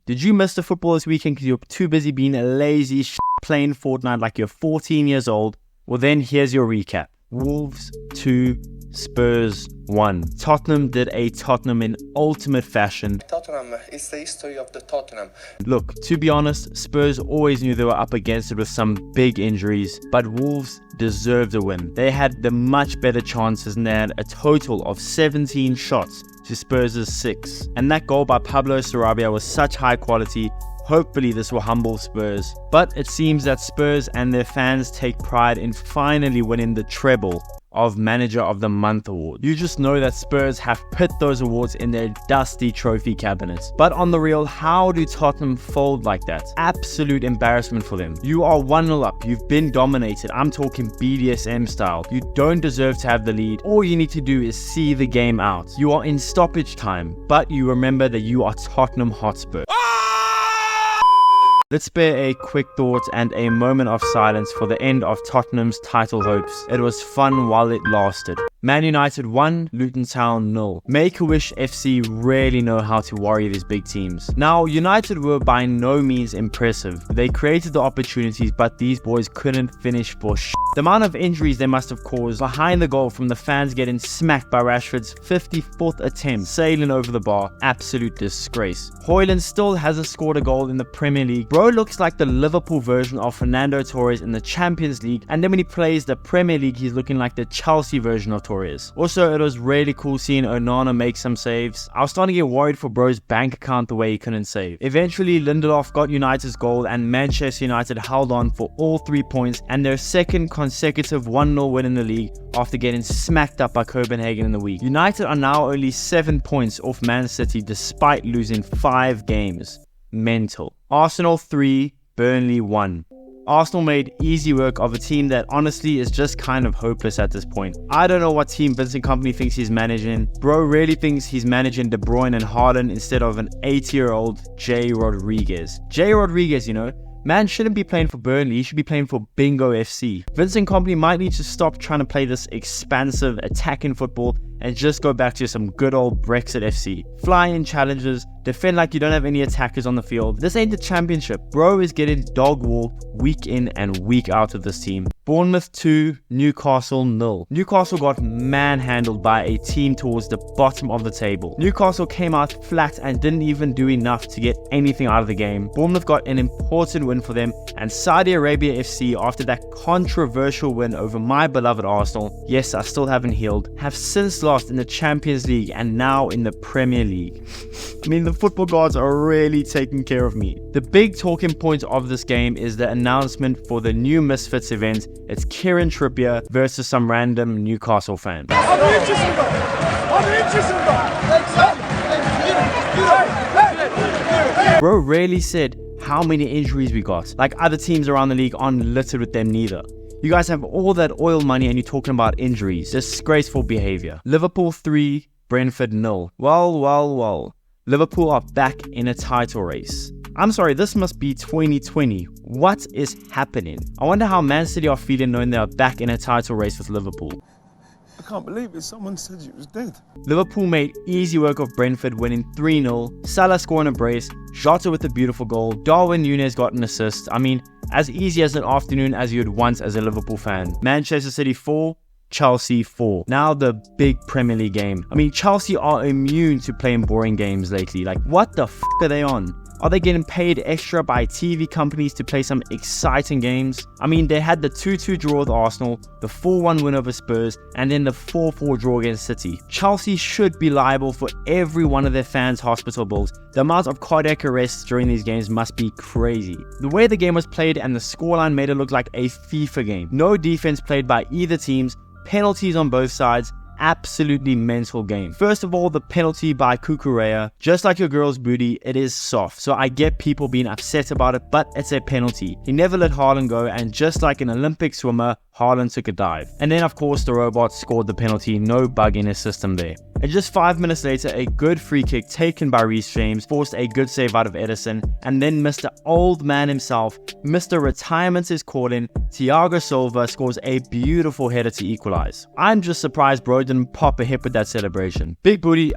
Did you miss the football this weekend because you're too busy being a lazy playing Fortnite like you're 14 years old? Well then, here's your recap. Wolves 2, Spurs 1. Tottenham did a Tottenham in ultimate fashion. Tottenham is the history of the Tottenham. Look, to be honest, Spurs always knew they were up against it with some big injuries, but Wolves deserved a win. They had the much better chances and they had a total of 17 shots to Spurs' 6. And that goal by Pablo Sarabia was such high quality. Hopefully this will humble Spurs. But it seems that Spurs and their fans take pride in finally winning the treble of Manager of the Month award. You just know that Spurs have put those awards in their dusty trophy cabinets. But on the real, how do Tottenham fold like that? Absolute embarrassment for them. You are 1-0 up. You've been dominated. I'm talking BDSM style. You don't deserve to have the lead. All you need to do is see the game out. You are in stoppage time, but you remember that you are Tottenham Hotspur. Let's spare a quick thought and a moment of silence for the end of Tottenham's title hopes. It was fun while it lasted. Man United 1, Luton Town 0. Make-A-Wish FC really know how to worry these big teams. Now, United were by no means impressive. They created the opportunities, but these boys couldn't finish for shit. The amount of injuries they must have caused behind the goal from the fans getting smacked by Rashford's 54th attempt, sailing over the bar, absolute disgrace. Haaland still hasn't scored a goal in the Premier League. Bro looks like the Liverpool version of Fernando Torres in the Champions League, and then when he plays the Premier League, he's looking like the Chelsea version of Torres. Also, it was really cool seeing Onana make some saves. I was starting to get worried for bro's bank account the way he couldn't save. Eventually, Lindelof got United's goal and Manchester United held on for all 3 points and their second consecutive 1-0 win in the league after getting smacked up by Copenhagen in the week. United are now only 7 points off Man City despite losing 5 games. Mental. Arsenal 3, Burnley 1. Arsenal made easy work of a team that honestly is just kind of hopeless at this point. I don't know what team Vincent Kompany thinks he's managing. Bro really thinks he's managing De Bruyne and Haaland instead of an 80-year-old Jay Rodriguez. Jay Rodriguez, you know, man shouldn't be playing for Burnley, he should be playing for Bingo FC. Vincent Kompany might need to stop trying to play this expansive attacking football and just go back to some good old Brexit FC. Fly in challenges, defend like you don't have any attackers on the field. This ain't the championship. Bro is getting dog walked week in and week out of this team. Bournemouth 2, Newcastle 0. Newcastle got manhandled by a team towards the bottom of the table. Newcastle came out flat and didn't even do enough to get anything out of the game. Bournemouth got an important win for them, and Saudi Arabia FC, after that controversial win over my beloved Arsenal, yes, I still haven't healed, have since lost in the Champions League and now in the Premier League. I mean, the football gods are really taking care of me. The big talking point of this game is the announcement for the new Misfits event. It's Kieran Trippier versus some random Newcastle fan. Bro really said how many injuries we got. Like other teams around the league aren't littered with them neither. You guys have all that oil money and you're talking about injuries. Disgraceful behavior. Liverpool 3, Brentford 0. Well. Liverpool are back in a title race. I'm sorry, this must be 2020. What is happening? I wonder how Man City are feeling knowing they are back in a title race with Liverpool. I can't believe it. Someone said it was dead. Liverpool made easy work of Brentford, winning 3-0. Salah scoring a brace. Jota with a beautiful goal. Darwin Núñez got an assist. I mean, as easy as an afternoon as you'd want as a Liverpool fan. Manchester City 4, Chelsea 4. Now the big Premier League game. I mean, Chelsea are immune to playing boring games lately. Like, what the f*** are they on? Are they getting paid extra by TV companies to play some exciting games? I mean, they had the 2-2 draw with Arsenal, the 4-1 win over Spurs, and then the 4-4 draw against City. Chelsea should be liable for every one of their fans' hospital bills. The amount of cardiac arrests during these games must be crazy. The way the game was played and the scoreline made it look like a FIFA game. No defense played by either teams, penalties on both sides. Absolutely mental game. First of all, the penalty by Cucurella. Just like your girl's booty, it is soft. So I get people being upset about it, but it's a penalty. He never let Haaland go, and just like an Olympic swimmer, Haaland took a dive. And then of course the robot scored the penalty, no bug in his system there. And just 5 minutes later, a good free kick taken by Reece James forced a good save out of Edison, and then Mr. Old Man himself, Mr. Retirement is calling, Thiago Silva scores a beautiful header to equalize. I'm just surprised bro Bro didn't pop a hip with that celebration. Big booty,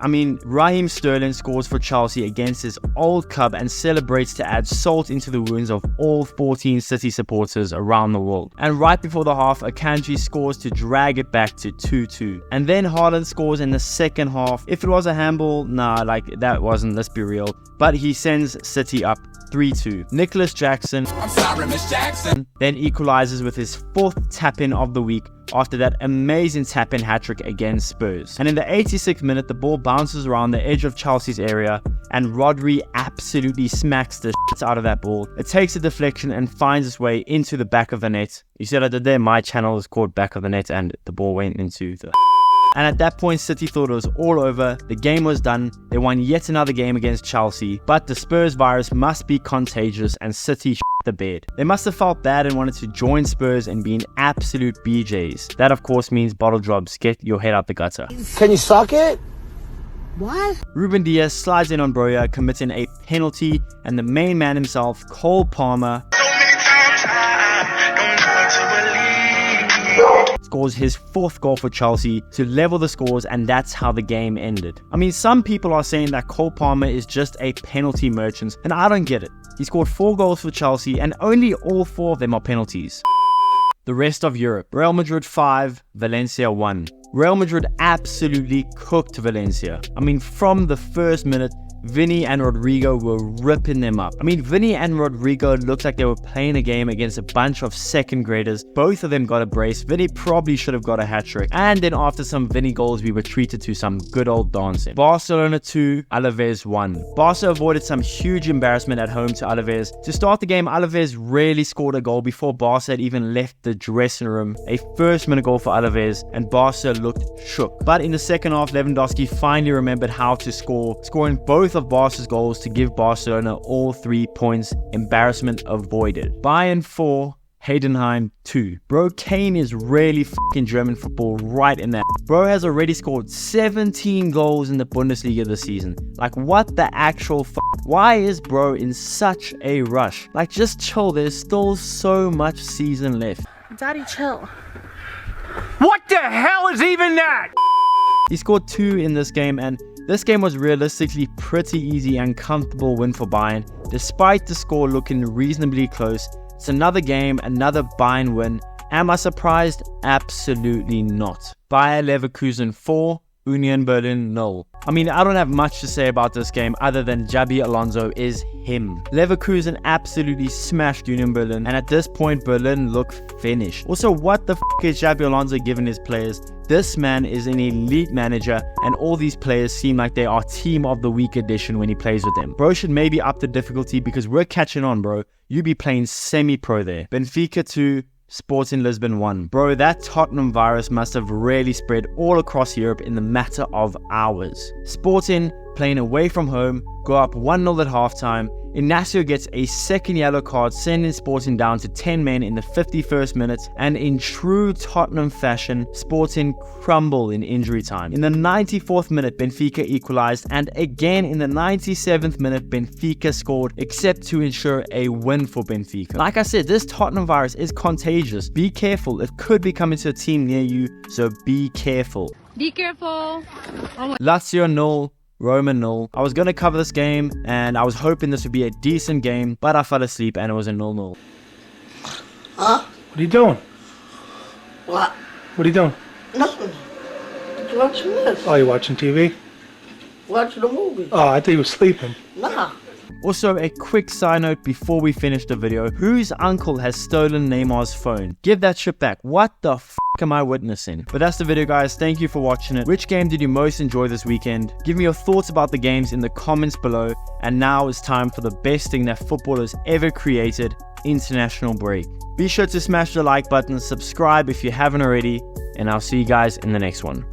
Raheem Sterling scores for Chelsea against his old club and celebrates to add salt into the wounds of all 14 City supporters around the world. And right before the half, Akanji scores to drag it back to 2-2. And then Haaland scores in the second half. If it was a handball, that wasn't, let's be real. But he sends City up 3-2. Nicholas Jackson, I'm sorry, Miss Jackson, then equalizes with his 4th tap-in of the week after that amazing tap-in hat-trick against Spurs. And in the 86th minute, the ball bounces around the edge of Chelsea's area and Rodri absolutely smacks the shit out of that ball. It takes a deflection and finds its way into the back of the net. You see what I did there? My channel is called Back of the Net and the ball went into the... And at that point, City thought it was all over. The game was done. They won yet another game against Chelsea. But the Spurs virus must be contagious and City shit the bed. They must have felt bad and wanted to join Spurs and be an absolute BJs. That of course means bottle drops. Get your head out the gutter. Can you suck it? What? Ruben Diaz slides in on Broja, committing a penalty, and the main man himself, Cole Palmer, scores his 4th goal for Chelsea to level the scores, and that's how the game ended. Some people are saying that Cole Palmer is just a penalty merchant, and I don't get it. He scored 4 goals for Chelsea, and only all 4 of them are penalties. The rest of Europe. Real Madrid 5, Valencia 1. Real Madrid absolutely cooked Valencia. From the first minute, Vinny and Rodrigo were ripping them up. Vinny and Rodrigo looked like they were playing a game against a bunch of second graders. Both of them got a brace. Vinny probably should have got a hat-trick. And then after some Vinny goals, we were treated to some good old dancing. Barcelona 2, Alaves 1. Barca avoided some huge embarrassment at home to Alaves. To start the game, Alaves rarely scored a goal before Barca had even left the dressing room. A first-minute goal for Alaves, and Barca looked shook. But in the second half, Lewandowski finally remembered how to score, scoring both of Barca's goals to give Barcelona all 3 points. Embarrassment avoided. Bayern 4, Heidenheim 2. Bro, Kane is really fucking German football right in that. Bro has already scored 17 goals in the Bundesliga this season. What the actual fuck? Why is bro in such a rush? Just chill, there's still so much season left. Daddy, chill. What the hell is even that? He scored 2 in this game, and this game was realistically pretty easy and comfortable win for Bayern, despite the score looking reasonably close. It's another game, another Bayern win. Am I surprised? Absolutely not. Bayer Leverkusen 4, Union Berlin 0. I don't have much to say about this game other than Xabi Alonso is him. Leverkusen absolutely smashed Union Berlin, and at this point Berlin look finished. Also, what the f*** is Xabi Alonso giving his players? This man is an elite manager, and all these players seem like they are team of the week edition when he plays with them. Bro should maybe up the difficulty because we're catching on, bro. You be playing semi-pro there. Benfica 2, Sporting Lisbon 1. Bro, that Tottenham virus must have really spread all across Europe in the matter of hours. Sporting, playing away from home, go up 1-0 at halftime. Inacio gets a second yellow card, sending Sporting down to 10 men in the 51st minute, and in true Tottenham fashion, Sporting crumble in injury time. In the 94th minute, Benfica equalized, and again in the 97th minute, Benfica scored, except to ensure a win for Benfica. Like I said, this Tottenham virus is contagious. Be careful, it could be coming to a team near you, so be careful. Be careful. Lazio 0, Roma 0. I was going to cover this game and I was hoping this would be a decent game, but I fell asleep and it was a 0-0. Huh? What are you doing? What? What are you doing? Nothing. Just watching this. Oh, you're watching TV? Watching a movie. Oh, I thought you were sleeping. Nah. Also, a quick side note before we finish the video. Whose uncle has stolen Neymar's phone? Give that shit back. What the f*** am I witnessing? But that's the video, guys. Thank you for watching it. Which game did you most enjoy this weekend? Give me your thoughts about the games in the comments below. And now it's time for the best thing that football has ever created, international break. Be sure to smash the like button, subscribe if you haven't already, and I'll see you guys in the next one.